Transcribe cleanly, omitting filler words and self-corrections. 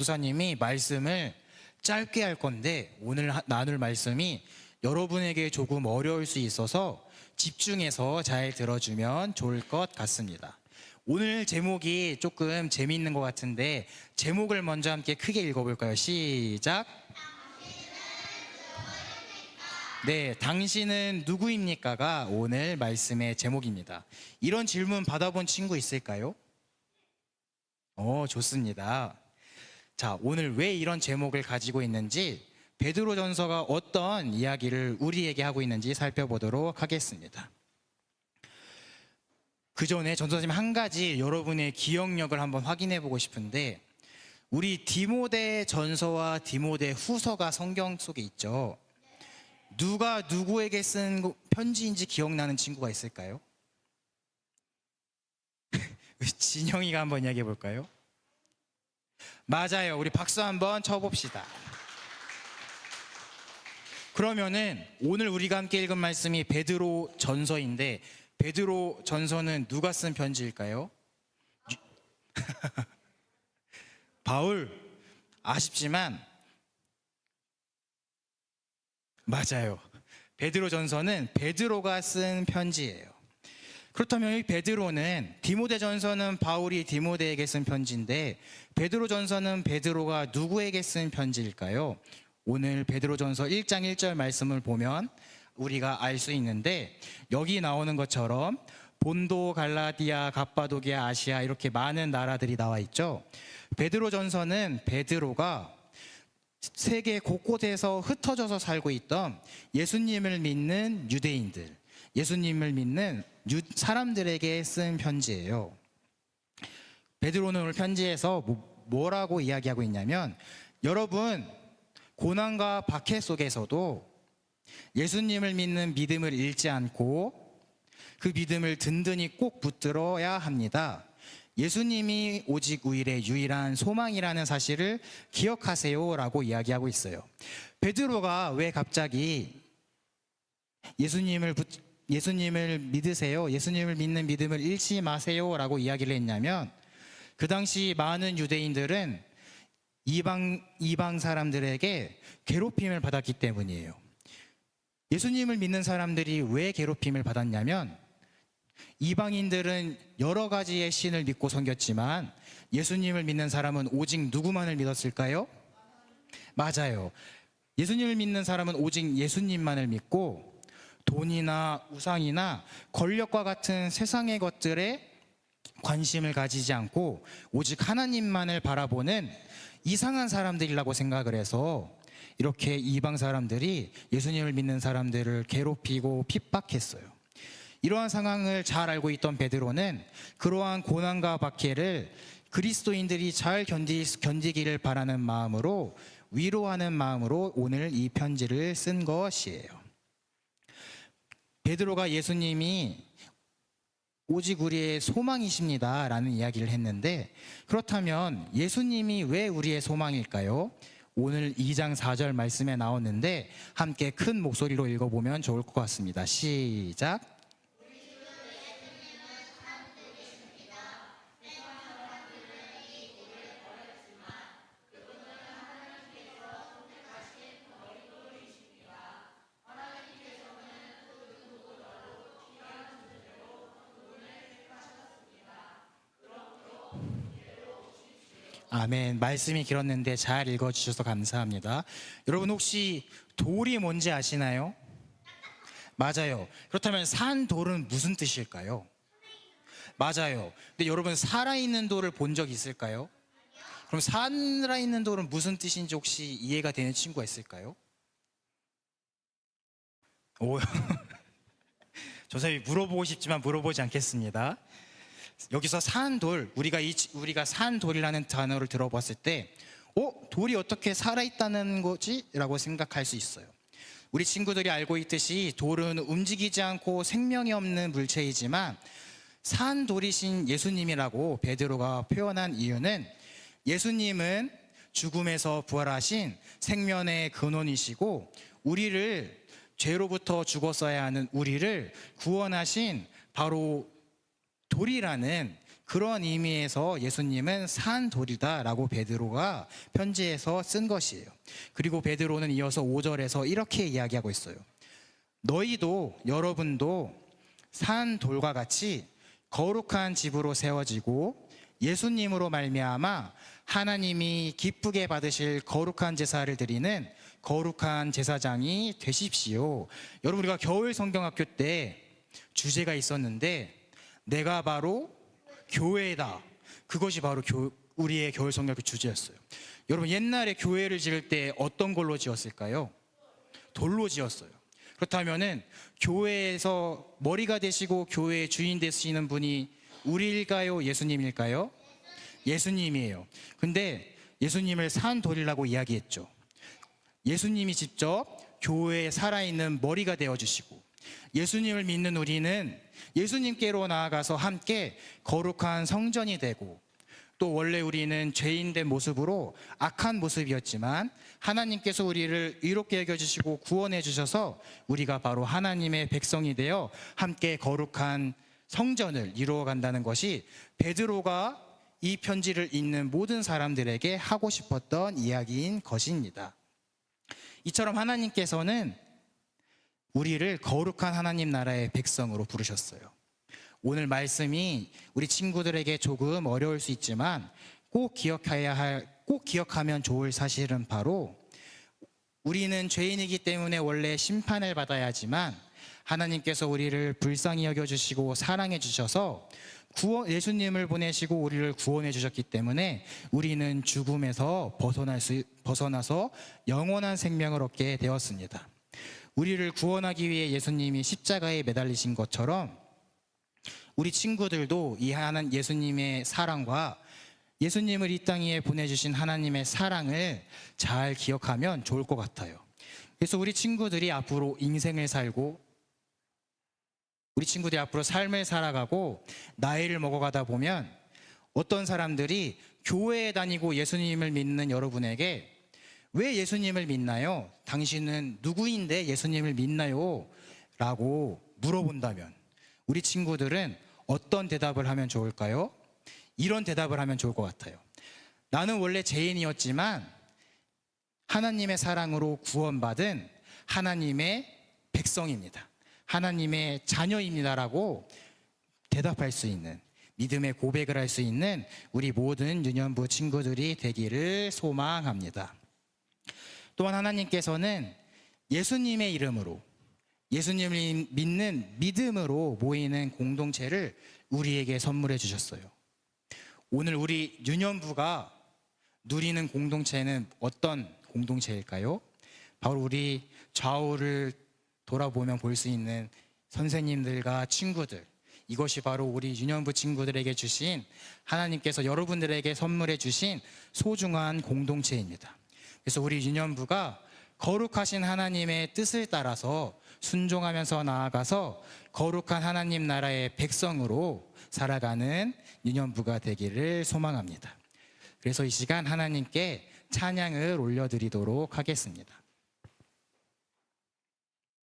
목사님이 말씀을 짧게 할 건데 오늘 나눌 말씀이 여러분에게 조금 어려울 수 있어서 집중해서 잘 들어주면 좋을 것 같습니다. 오늘 제목이 조금 재미있는 것 같은데 제목을 먼저 함께 크게 읽어볼까요? 시작. 네, 당신은 누구입니까가 오늘 말씀의 제목입니다. 이런 질문 받아본 친구 있을까요? 좋습니다. 자, 오늘 왜 이런 제목을 가지고 있는지 베드로전서가 어떤 이야기를 우리에게 하고 있는지 살펴보도록 하겠습니다. 그 전에 전도사님 한 가지 여러분의 기억력을 한번 확인해 보고 싶은데, 우리 디모데 전서와 디모데 후서가 성경 속에 있죠. 누가 누구에게 쓴 편지인지 기억나는 친구가 있을까요? 진영이가 한번 이야기해 볼까요? 맞아요. 우리 박수 한번 쳐봅시다. 그러면은 오늘 우리가 함께 읽은 말씀이 베드로 전서인데, 베드로 전서는 누가 쓴 편지일까요? 바울. 아쉽지만 맞아요. 베드로 전서는 베드로가 쓴 편지예요. 그렇다면 이 베드로는, 디모데 전서는 바울이 디모데에게 쓴 편지인데 베드로 전서는 베드로가 누구에게 쓴 편지일까요? 오늘 베드로 전서 1장 1절 말씀을 보면 우리가 알 수 있는데, 여기 나오는 것처럼 본도, 갈라디아, 갑바도기아, 아시아 이렇게 많은 나라들이 나와 있죠. 베드로 전서는 베드로가 세계 곳곳에서 흩어져서 살고 있던 예수님을 믿는 유대인들, 예수님을 믿는 사람들에게 쓴 편지예요. 베드로는 오늘 편지에서 뭐라고 이야기하고 있냐면, 여러분 고난과 박해 속에서도 예수님을 믿는 믿음을 잃지 않고 그 믿음을 든든히 꼭 붙들어야 합니다. 예수님이 오직 우리의 유일한 소망이라는 사실을 기억하세요 라고 이야기하고 있어요. 베드로가 왜 갑자기 예수님을 믿으세요, 예수님을 믿는 믿음을 잃지 마세요 라고 이야기를 했냐면, 그 당시 많은 유대인들은 이방 사람들에게 괴롭힘을 받았기 때문이에요. 예수님을 믿는 사람들이 왜 괴롭힘을 받았냐면, 이방인들은 여러 가지의 신을 믿고 섬겼지만 예수님을 믿는 사람은 오직 누구만을 믿었을까요? 맞아요. 예수님을 믿는 사람은 오직 예수님만을 믿고 돈이나 우상이나 권력과 같은 세상의 것들에 관심을 가지지 않고 오직 하나님만을 바라보는 이상한 사람들이라고 생각을 해서 이렇게 이방 사람들이 예수님을 믿는 사람들을 괴롭히고 핍박했어요. 이러한 상황을 잘 알고 있던 베드로는 그러한 고난과 박해를 그리스도인들이 잘 견디기를 바라는 마음으로, 위로하는 마음으로 오늘 이 편지를 쓴 것이에요. 베드로가 예수님이 오직 우리의 소망이십니다 라는 이야기를 했는데, 그렇다면 예수님이 왜 우리의 소망일까요? 오늘 2장 4절 말씀에 나오는데 함께 큰 목소리로 읽어보면 좋을 것 같습니다. 시작. 아멘. 말씀이 길었는데 잘 읽어주셔서 감사합니다. 여러분 혹시 돌이 뭔지 아시나요? 맞아요. 그렇다면 산돌은 무슨 뜻일까요? 맞아요. 근데 여러분 살아있는 돌을 본 적 있을까요? 그럼 살아있는 돌은 무슨 뜻인지 혹시 이해가 되는 친구가 있을까요? 저사님 물어보고 싶지만 물어보지 않겠습니다. 여기서 산돌, 우리가 산돌이라는 단어를 들어봤을 때 돌이 어떻게 살아있다는 거지? 라고 생각할 수 있어요. 우리 친구들이 알고 있듯이 돌은 움직이지 않고 생명이 없는 물체이지만 산돌이신 예수님이라고 베드로가 표현한 이유는, 예수님은 죽음에서 부활하신 생명의 근원이시고 우리를, 죄로부터 죽었어야 하는 우리를 구원하신 바로 돌이라는 그런 의미에서 예수님은 산 돌이다라고 베드로가 편지에서 쓴 것이에요. 그리고 베드로는 이어서 5절에서 이렇게 이야기하고 있어요. 너희도, 여러분도 산 돌과 같이 거룩한 집으로 세워지고 예수님으로 말미암아 하나님이 기쁘게 받으실 거룩한 제사를 드리는 거룩한 제사장이 되십시오. 여러분, 우리가 겨울 성경학교 때 주제가 있었는데 내가 바로 교회다. 그것이 바로 우리의 겨울 성경학교 주제였어요. 여러분, 옛날에 교회를 지을 때 어떤 걸로 지었을까요? 돌로 지었어요. 그렇다면은 교회에서 머리가 되시고 교회의 주인 되시는 분이 우리일까요? 예수님일까요? 예수님이에요. 근데 예수님을 산 돌이라고 이야기했죠. 예수님이 직접 교회에 살아있는 머리가 되어주시고, 예수님을 믿는 우리는 예수님께로 나아가서 함께 거룩한 성전이 되고, 또 원래 우리는 죄인된 모습으로 악한 모습이었지만 하나님께서 우리를 의롭게 여겨주시고 구원해 주셔서 우리가 바로 하나님의 백성이 되어 함께 거룩한 성전을 이루어 간다는 것이 베드로가 이 편지를 읽는 모든 사람들에게 하고 싶었던 이야기인 것입니다. 이처럼 하나님께서는 우리를 거룩한 하나님 나라의 백성으로 부르셨어요. 오늘 말씀이 우리 친구들에게 조금 어려울 수 있지만 꼭 기억하면 좋을 사실은 바로 우리는 죄인이기 때문에 원래 심판을 받아야 하지만 하나님께서 우리를 불쌍히 여겨주시고 사랑해 주셔서 예수님을 보내시고 우리를 구원해 주셨기 때문에 우리는 죽음에서 벗어나서 영원한 생명을 얻게 되었습니다. 우리를 구원하기 위해 예수님이 십자가에 매달리신 것처럼 우리 친구들도 이 하나님 예수님의 사랑과 예수님을 이 땅 위에 보내주신 하나님의 사랑을 잘 기억하면 좋을 것 같아요. 그래서 우리 친구들이 앞으로 인생을 살고 우리 친구들이 앞으로 삶을 살아가고 나이를 먹어가다 보면 어떤 사람들이 교회에 다니고 예수님을 믿는 여러분에게 왜 예수님을 믿나요? 당신은 누구인데 예수님을 믿나요? 라고 물어본다면 우리 친구들은 어떤 대답을 하면 좋을까요? 이런 대답을 하면 좋을 것 같아요. 나는 원래 죄인이었지만 하나님의 사랑으로 구원받은 하나님의 백성입니다. 하나님의 자녀입니다라고 대답할 수 있는, 믿음의 고백을 할 수 있는 우리 모든 유년부 친구들이 되기를 소망합니다. 또한 하나님께서는 예수님의 이름으로, 예수님을 믿는 믿음으로 모이는 공동체를 우리에게 선물해 주셨어요. 오늘 우리 유년부가 누리는 공동체는 어떤 공동체일까요? 바로 우리 좌우를 돌아보면 볼 수 있는 선생님들과 친구들, 이것이 바로 우리 유년부 친구들에게 주신, 하나님께서 여러분들에게 선물해 주신 소중한 공동체입니다. 그래서 우리 유년부가 거룩하신 하나님의 뜻을 따라서 순종하면서 나아가서 거룩한 하나님 나라의 백성으로 살아가는 유년부가 되기를 소망합니다. 그래서 이 시간 하나님께 찬양을 올려드리도록 하겠습니다.